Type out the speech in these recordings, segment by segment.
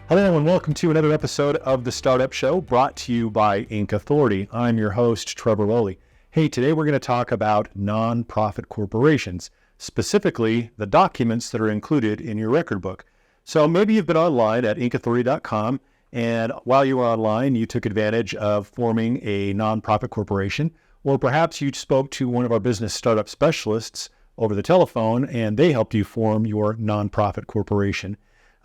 Hello and welcome to another episode of The Startup Show brought to you by Inc. Authority. I'm your host, Trevor Lowley. Hey, today we're going to talk about nonprofit corporations, specifically the documents that are included in your record book. So maybe you've been online at incauthority.com, and while you were online, you took advantage of forming a nonprofit corporation, or perhaps you spoke to one of our business startup specialists over the telephone, and they helped you form your nonprofit corporation.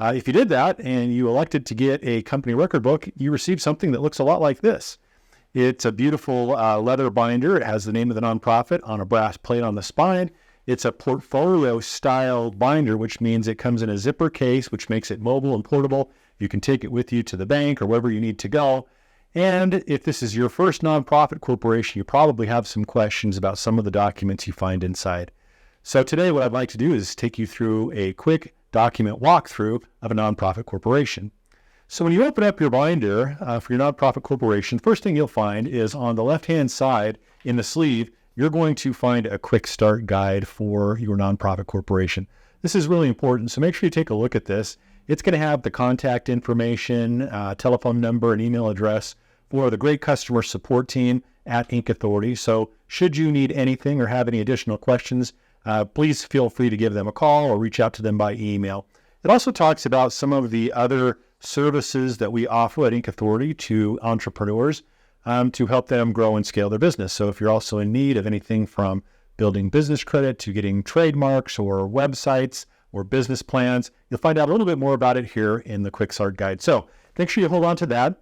If you did that and you elected to get a company record book, you received something that looks a lot like this. It's a beautiful leather binder. It has the name of the nonprofit on a brass plate on the spine. It's a portfolio style binder, which means it comes in a zipper case, which makes it mobile and portable. You can take it with you to the bank or wherever you need to go. And if this is your first nonprofit corporation, you probably have some questions about some of the documents you find inside. So today what I'd like to do is take you through a quick document walkthrough of a nonprofit corporation. So when you open up your binder for your nonprofit corporation, the first thing you'll find is on the left-hand side in the sleeve, you're going to find a quick start guide for your nonprofit corporation. This is really important, so make sure you take a look at this. It's going to have the contact information, telephone number, and email address for the great customer support team at Inc. Authority. So should you need anything or have any additional questions, please feel free to give them a call or reach out to them by email. It also talks about some of the other services that we offer at Inc. Authority to entrepreneurs to help them grow and scale their business. So if you're also in need of anything from building business credit to getting trademarks or websites or business plans, you'll find out a little bit more about it here in the Quick Start Guide. So make sure you hold on to that.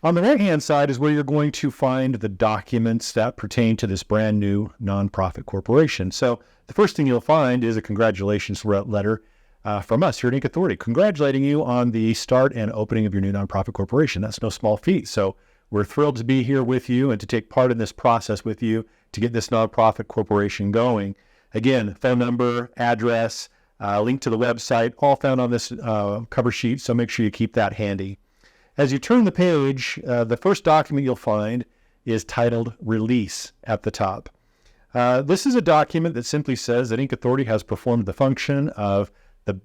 On the right-hand side is where you're going to find the documents that pertain to this brand new nonprofit corporation. So the first thing you'll find is a congratulations letter from us here at Inc. Authority, congratulating you on the start and opening of your new nonprofit corporation. That's no small feat. So we're thrilled to be here with you and to take part in this process with you to get this nonprofit corporation going. Again, phone number, address, link to the website, all found on this cover sheet. So make sure you keep that handy. As you turn the page, the first document you'll find is titled Release at the top. This is a document that simply says that Inc. Authority has performed the function of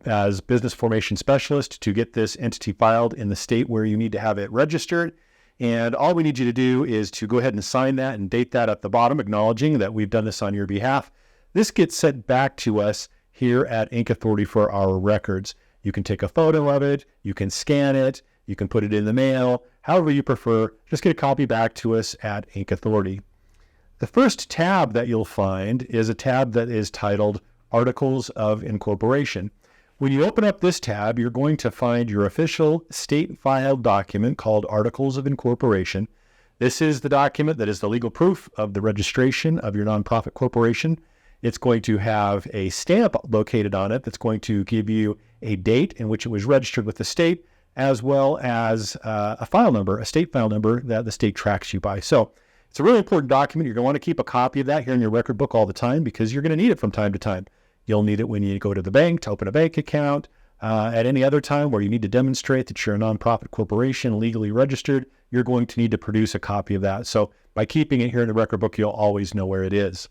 as business formation specialist to get this entity filed in the state where you need to have it registered. And all we need you to do is to go ahead and sign that and date that at the bottom, acknowledging that we've done this on your behalf. This gets sent back to us here at Inc. Authority for our records. You can take a photo of it, you can scan it, you can put it in the mail, however you prefer. Just get a copy back to us at Inc. Authority. The first tab that you'll find is a tab that is titled Articles of Incorporation. When you open up this tab, you're going to find your official state-filed document called Articles of Incorporation. This is the document that is the legal proof of the registration of your nonprofit corporation. It's going to have a stamp located on it that's going to give you a date in which it was registered with the state, as well as a file number, a state file number that the state tracks you by. So it's a really important document. You're going to want to keep a copy of that here in your record book all the time because you're going to need it from time to time. You'll need it when you go to the bank to open a bank account, at any other time where you need to demonstrate that you're a nonprofit corporation legally registered. You're going to need to produce a copy of that. So by keeping it here in the record book, you'll always know where it is.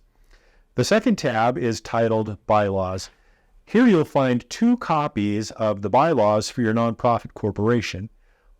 The second tab is titled Bylaws. Here you'll find 2 copies of the bylaws for your nonprofit corporation.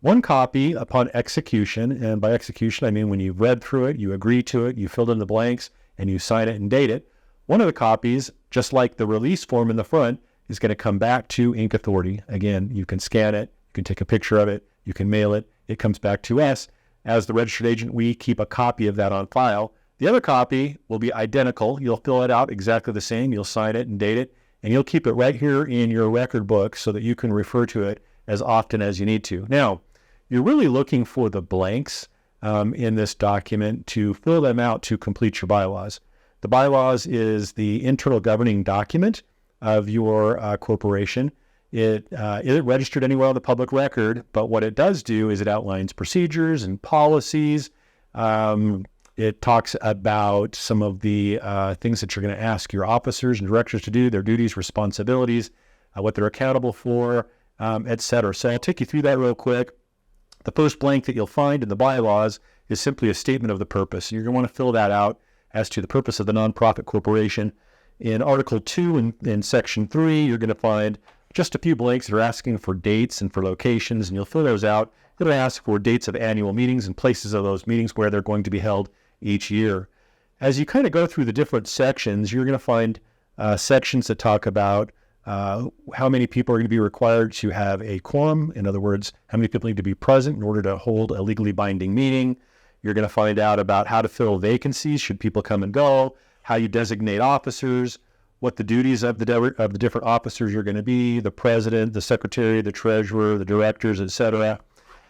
One copy upon execution, and by execution I mean when you've read through it, you agree to it, you filled in the blanks, and you sign it and date it. One of the copies, just like the release form in the front, is going to come back to Inc. Authority. Again, you can scan it, you can take a picture of it, you can mail it, it comes back to us. As the registered agent, we keep a copy of that on file. The other copy will be identical. You'll fill it out exactly the same, you'll sign it and date it, and you'll keep it right here in your record book so that you can refer to it as often as you need to. Now, you're really looking for the blanks in this document to fill them out to complete your bylaws. The bylaws is the internal governing document of your corporation. It isn't registered anywhere on the public record, but what it does do is it outlines procedures and policies. It talks about some of the things that you're going to ask your officers and directors to do, their duties, responsibilities, what they're accountable for, et cetera. So I'll take you through that real quick. The first blank that you'll find in the bylaws is simply a statement of the purpose. You're going to want to fill that out as to the purpose of the nonprofit corporation. In Article 2 in Section 3, you're going to find just a few blanks that are asking for dates and for locations, and you'll fill those out. It'll ask for dates of annual meetings and places of those meetings where they're going to be held each year. As you kind of go through the different sections, you're going to find sections that talk about how many people are going to be required to have a quorum. In other words, how many people need to be present in order to hold a legally binding meeting. You're going to find out about how to fill vacancies, should people come and go, how you designate officers, what the duties of the different officers are going to be, the president, the secretary, the treasurer, the directors, etc.,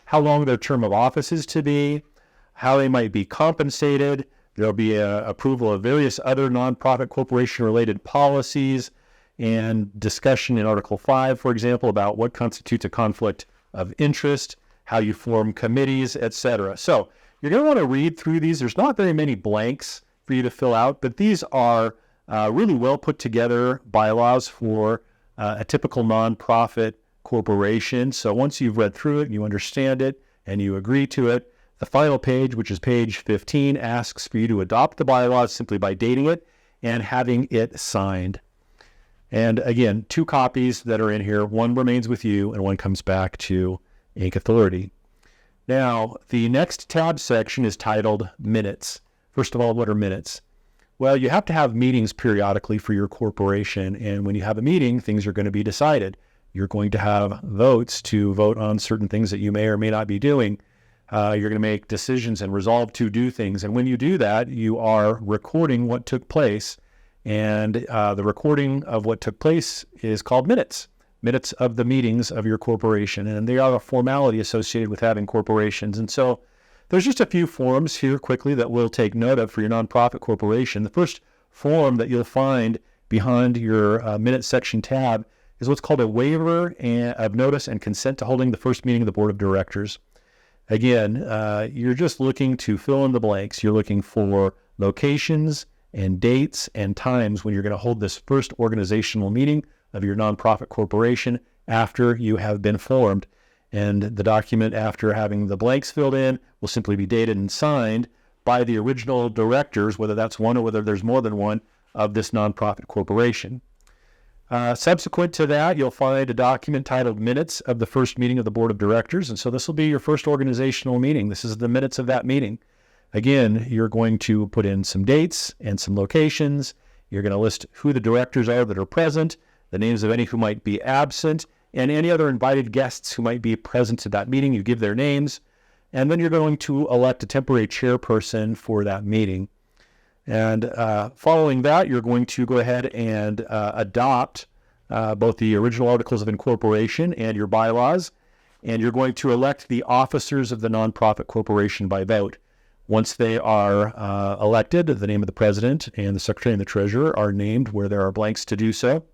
how long their term of office is to be, how they might be compensated. There'll be approval of various other nonprofit corporation-related policies and discussion in Article 5, for example, about what constitutes a conflict of interest, how you form committees, etc. So you're going to want to read through these. There's not very many blanks for you to fill out, but these are really well put together bylaws for a typical nonprofit corporation. So once you've read through it and you understand it and you agree to it, the final page, which is page 15, asks for you to adopt the bylaws simply by dating it and having it signed. And again, 2 copies that are in here. One remains with you and one comes back to Inc. Authority. Now, the next tab section is titled Minutes. First of all, what are minutes? Well, you have to have meetings periodically for your corporation. And when you have a meeting, things are going to be decided. You're going to have votes to vote on certain things that you may or may not be doing. You're going to make decisions and resolve to do things. And when you do that, you are recording what took place. And the recording of what took place is called minutes. Minutes of the meetings of your corporation. And they are a formality associated with having corporations. And so there's just a few forms here quickly that we'll take note of for your nonprofit corporation. The first form that you'll find behind your minutes section tab is what's called a waiver of notice and consent to holding the first meeting of the board of directors. Again, you're just looking to fill in the blanks. You're looking for locations and dates and times when you're going to hold this first organizational meeting of your nonprofit corporation after you have been formed. And the document, after having the blanks filled in, will simply be dated and signed by the original directors, whether that's one or whether there's more than one, of this nonprofit corporation. Subsequent to that, you'll find a document titled Minutes of the First Meeting of the Board of Directors. And so this will be your first organizational meeting. This is the minutes of that meeting. Again, you're going to put in some dates and some locations. You're going to list who the directors are that are present, the names of any who might be absent, and any other invited guests who might be present at that meeting. You give their names. And then you're going to elect a temporary chairperson for that meeting. And following that, you're going to go ahead and adopt both the original articles of incorporation and your bylaws, and you're going to elect the officers of the nonprofit corporation by vote. Once they are elected, the name of the president and the secretary and the treasurer are named where there are blanks to do so.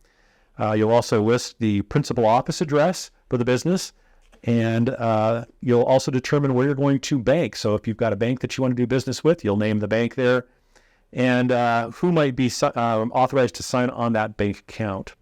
You'll also list the principal office address for the business, and you'll also determine where you're going to bank. So if you've got a bank that you want to do business with, you'll name the bank there, and who might be authorized to sign on that bank account.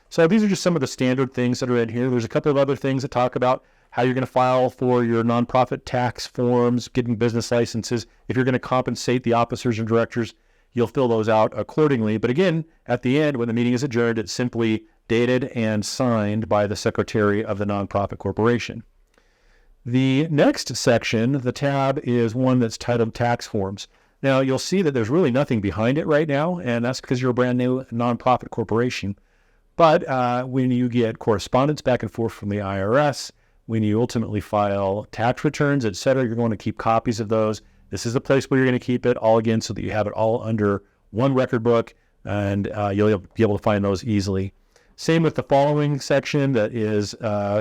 So these are just some of the standard things that are in here. There's a couple of other things that talk about how you're going to file for your nonprofit tax forms, getting business licenses. If you're going to compensate the officers and directors, you'll fill those out accordingly. But again, at the end, when the meeting is adjourned, it's simply dated and signed by the secretary of the nonprofit corporation. The next section, the tab, is one that's titled Tax Forms. Now, you'll see that there's really nothing behind it right now, and that's because you're a brand new nonprofit corporation. But when you get correspondence back and forth from the IRS, when you ultimately file tax returns, et cetera, you're going to keep copies of those. This is the place where you're going to keep it all again so that you have it all under one record book, and you'll be able to find those easily. Same with the following section that is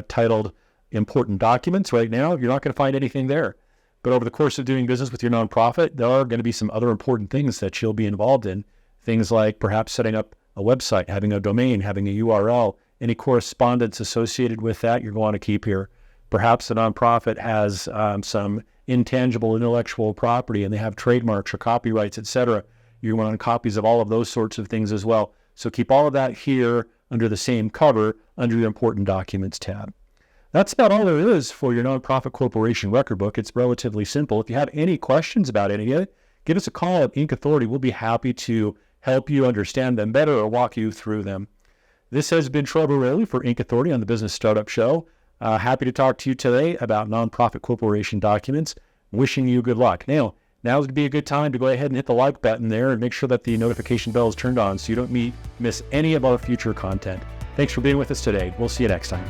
titled Important Documents. Right now, you're not going to find anything there. But over the course of doing business with your nonprofit, there are going to be some other important things that you'll be involved in. Things like perhaps setting up a website, having a domain, having a URL, any correspondence associated with that you're going to keep here. Perhaps the nonprofit has some intangible intellectual property and they have trademarks or copyrights, etc. You want copies of all of those sorts of things as well. So keep all of that here under the same cover under your Important Documents tab. That's about all there is for your nonprofit corporation record book. It's relatively simple. If you have any questions about any of it, give us a call at Inc. Authority. We'll be happy to help you understand them better or walk you through them. This has been Trevor Raley for Inc. Authority on the Business Startup Show. Happy to talk to you today about nonprofit corporation documents. Wishing you good luck. Now would be a good time to go ahead and hit the like button there and make sure that the notification bell is turned on so you don't miss any of our future content. Thanks for being with us today. We'll see you next time.